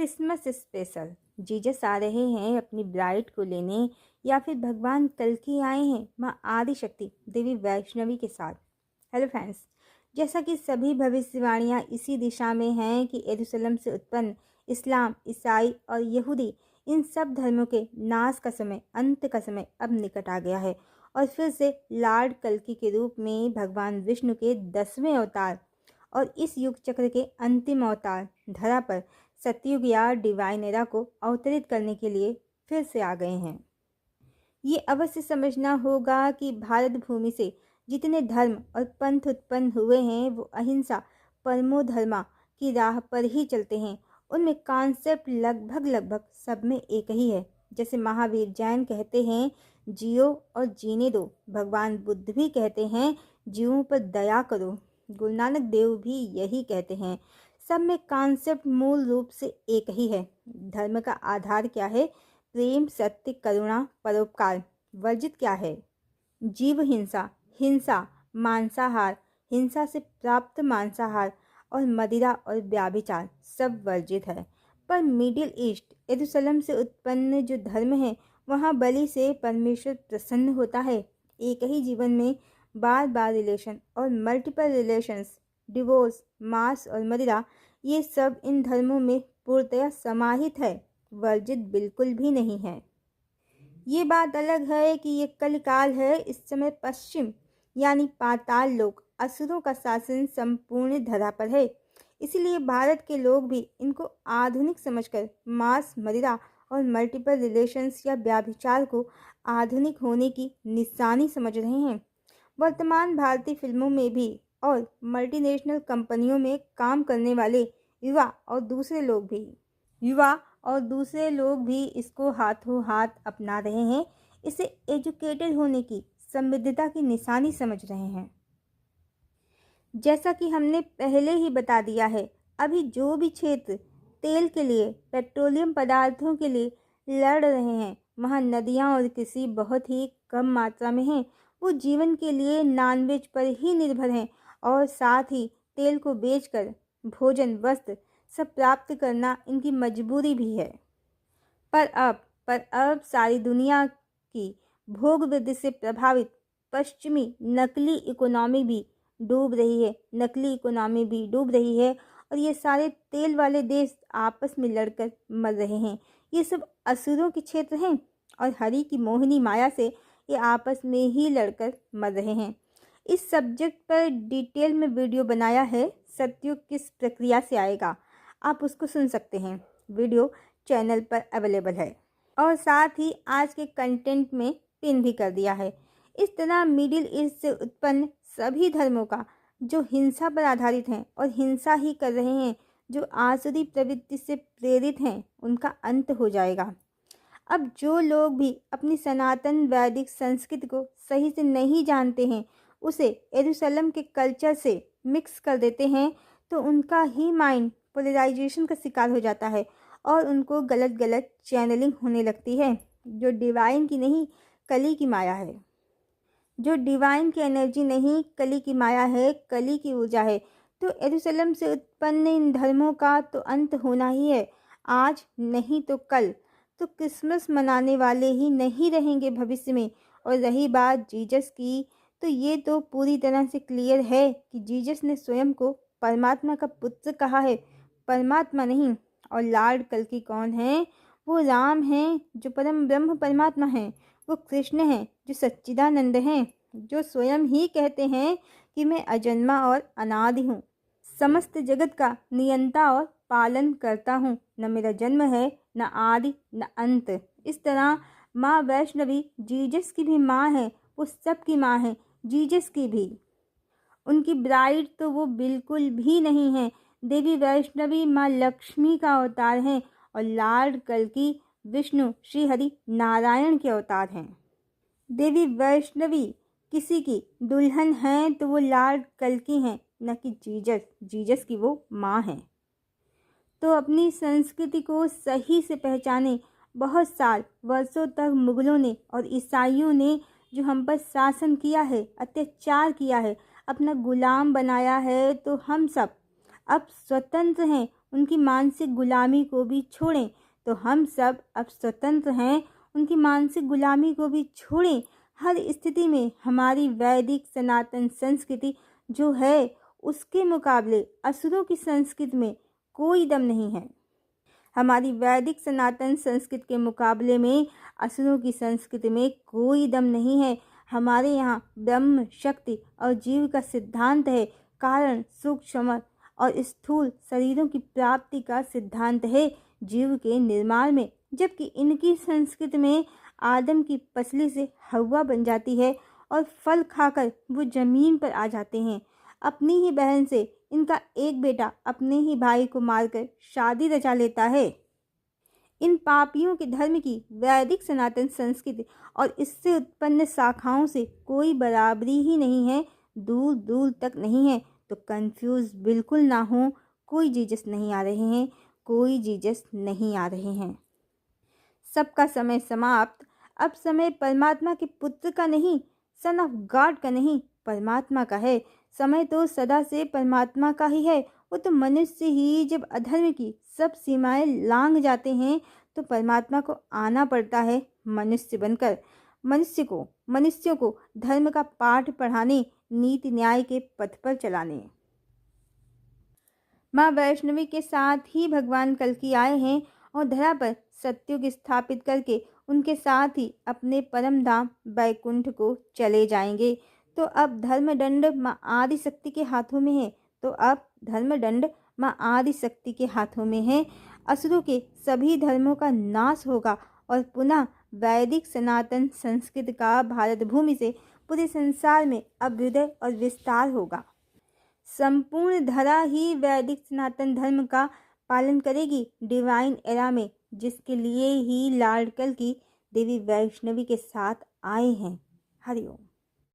Christmas special. Jesus आ रहे हैं अपनी ब्राइड को लेने, या फिर भगवान कल्कि आए हैं माँ आदि शक्ति देवी वैष्णवी के साथ। हेलो फ्रेंड्स, जैसा कि सभी भविष्यवाणियाँ इसी दिशा में हैं कि यरूशलेम से उत्पन्न इस्लाम, ईसाई और यहूदी, इन सब धर्मों के नाश का समय, अंत का समय अब निकट आ गया है और फिर से लॉर्ड कल्कि के रूप में भगवान विष्णु के 10वें अवतार और इस युग चक्र के अंतिम अवतार धरा पर सतयुग या डिवाइन एरा को अवतरित करने के लिए फिर से आ गए हैं। ये अवश्य समझना होगा कि भारत भूमि से जितने धर्म और पंथ उत्पन्न हुए हैं वो अहिंसा परमो धर्मा की राह पर ही चलते हैं। उनमें कॉन्सेप्ट लगभग सब में एक ही है। जैसे महावीर जैन कहते हैं जियो और जीने दो, भगवान बुद्ध भी कहते हैं जीवों पर दया करो, गुरु नानक देव भी यही कहते हैं। सब में कॉन्सेप्ट मूल रूप से एक ही है। धर्म का आधार क्या है? प्रेम, सत्य, करुणा, परोपकार। वर्जित क्या है? जीव हिंसा, हिंसा, मांसाहार, हिंसा से प्राप्त मांसाहार और मदिरा और व्याभिचार सब वर्जित है। पर मिडिल ईस्ट यरूशलेम से उत्पन्न जो धर्म है, वहाँ बलि से परमेश्वर प्रसन्न होता है। एक ही जीवन में बार बार रिलेशन और मल्टीपल रिलेशंस, डिवोर्स, मांस और मदिरा, ये सब इन धर्मों में पूर्णतया समाहित है, वर्जित बिल्कुल भी नहीं है। ये बात अलग है कि ये कलिकाल है। इस समय पश्चिम यानी पाताल लोक, असुरों का शासन संपूर्ण धरा पर है। इसलिए भारत के लोग भी इनको आधुनिक समझकर मांस, मदिरा और मल्टीपल रिलेशंस या व्याभिचार को आधुनिक होने की निशानी समझ रहे हैं। वर्तमान भारतीय फिल्मों में भी और मल्टीनेशनल कंपनियों में काम करने वाले युवा और दूसरे लोग भी इसको हाथों हाथ अपना रहे हैं। इसे एजुकेटेड होने की, समृद्धता की निशानी समझ रहे हैं। जैसा कि हमने पहले ही बता दिया है, अभी जो भी क्षेत्र तेल के लिए, पेट्रोलियम पदार्थों के लिए लड़ रहे हैं, वहाँ नदियाँ और कृषि बहुत ही कम मात्रा में हैं। वो जीवन के लिए नॉनवेज पर ही निर्भर हैं और साथ ही तेल को बेचकर भोजन, वस्त्र सब प्राप्त करना इनकी मजबूरी भी है। पर अब सारी दुनिया की भोग वृद्धि से प्रभावित पश्चिमी नकली इकोनॉमी भी डूब रही है और ये सारे तेल वाले देश आपस में लड़कर मर रहे हैं। ये सब असुरों के क्षेत्र हैं और हरि की मोहिनी माया से ये आपस में ही लड़कर मर रहे हैं। इस सब्जेक्ट पर डिटेल में वीडियो बनाया है, सतयुग किस प्रक्रिया से आएगा, आप उसको सुन सकते हैं। वीडियो चैनल पर अवेलेबल है और साथ ही आज के कंटेंट में पिन भी कर दिया है। इस तरह मिडिल ईस्ट से उत्पन्न सभी धर्मों का जो हिंसा पर आधारित हैं और हिंसा ही कर रहे हैं, जो आसुरी प्रवृत्ति से प्रेरित हैं, उनका अंत हो जाएगा। अब जो लोग भी अपनी सनातन वैदिक संस्कृति को सही से नहीं जानते हैं, उसे यरूशलेम के कल्चर से मिक्स कर देते हैं, तो उनका ही माइंड पोलराइजेशन का शिकार हो जाता है और उनको गलत चैनलिंग होने लगती है, जो डिवाइन की नहीं कली की माया है, जो डिवाइन की एनर्जी नहीं कली की माया है, कली की ऊर्जा है। तो यरूशलेम से उत्पन्न इन धर्मों का तो अंत होना ही है, आज नहीं तो कल। तो क्रिसमस मनाने वाले ही नहीं रहेंगे भविष्य में। और रही बात जीसस की, तो ये तो पूरी तरह से क्लियर है कि जीसस ने स्वयं को परमात्मा का पुत्र कहा है, परमात्मा नहीं। और लॉर्ड कल्कि कौन है? वो राम हैं जो परम ब्रह्म परमात्मा हैं, वो कृष्ण हैं जो सच्चिदानंद हैं, जो स्वयं ही कहते हैं कि मैं अजन्मा और अनादि हूँ, समस्त जगत का नियंता और पालन करता हूँ, न मेरा जन्म है, न आदि न अंत। इस तरह माँ वैष्णवी जीसस की भी माँ है, वो सबकी माँ है, जीसस की भी। उनकी ब्राइड तो वो बिल्कुल भी नहीं है। देवी वैष्णवी माँ लक्ष्मी का अवतार हैं और लॉर्ड कल्कि विष्णु श्री हरि नारायण के अवतार हैं। देवी वैष्णवी किसी की दुल्हन हैं तो वो लॉर्ड कल्कि हैं, न कि जीसस की वो माँ हैं। तो अपनी संस्कृति को सही से पहचाने। बहुत साल वर्षों तक मुगलों ने और ईसाइयों ने जो हम पर शासन किया है, अत्याचार किया है, अपना गुलाम बनाया है, तो हम सब अब स्वतंत्र हैं उनकी मानसिक गुलामी को भी छोड़ें। तो हम सब अब स्वतंत्र हैं, उनकी मानसिक गुलामी को भी छोड़ें। हर स्थिति में हमारी वैदिक सनातन संस्कृति जो है उसके मुकाबले असुरों की संस्कृति में कोई दम नहीं है। हमारी वैदिक सनातन संस्कृति के मुकाबले में असुरों की संस्कृति में कोई दम नहीं है। हमारे यहाँ ब्रह्म, शक्ति और जीव का सिद्धांत है। कारण, सूक्ष्म और स्थूल शरीरों की प्राप्ति का सिद्धांत है जीव के निर्माण में। जबकि इनकी संस्कृति में आदम की पसली से हव्वा बन जाती है और फल खाकर वो जमीन पर आ जाते हैं। अपनी ही बहन से इनका एक बेटा अपने ही भाई को मारकर शादी रचा लेता है। इन पापियों के धर्म की वैदिक सनातन संस्कृति और इससे उत्पन्न शाखाओं से कोई बराबरी ही नहीं है, दूर दूर तक नहीं है। तो कंफ्यूज बिल्कुल ना हो, कोई जीसस नहीं आ रहे हैं, कोई जीसस नहीं आ रहे हैं। सबका समय समाप्त। अब समय परमात्मा के पुत्र का नहीं, सन ऑफ गॉड का नहीं, परमात्मा का है। समय तो सदा से परमात्मा का ही है। वो तो मनुष्य ही जब अधर्म की सब सीमाएं लांघ जाते हैं तो परमात्मा को आना पड़ता है मनुष्य बनकर, मनुष्यों को धर्म का पाठ पढ़ाने, नीति न्याय के पथ पर चलाने। माँ वैष्णवी के साथ ही भगवान कल्कि आए हैं और धरा पर सत्युग स्थापित करके उनके साथ ही अपने परम धाम बैकुंठ को चले जाएंगे। तो अब धर्मदंड माँ आदिशक्ति के हाथों में है। माँ आदिशक्ति के हाथों में है। असुरों के सभी धर्मों का नाश होगा और पुनः वैदिक सनातन संस्कृति का भारत भूमि से पूरे संसार में अभ्युदय और विस्तार होगा। संपूर्ण धरा ही वैदिक सनातन धर्म का पालन करेगी डिवाइन एरा में, जिसके लिए ही लॉर्ड कल्कि देवी वैष्णवी के साथ आए हैं। हरिओम।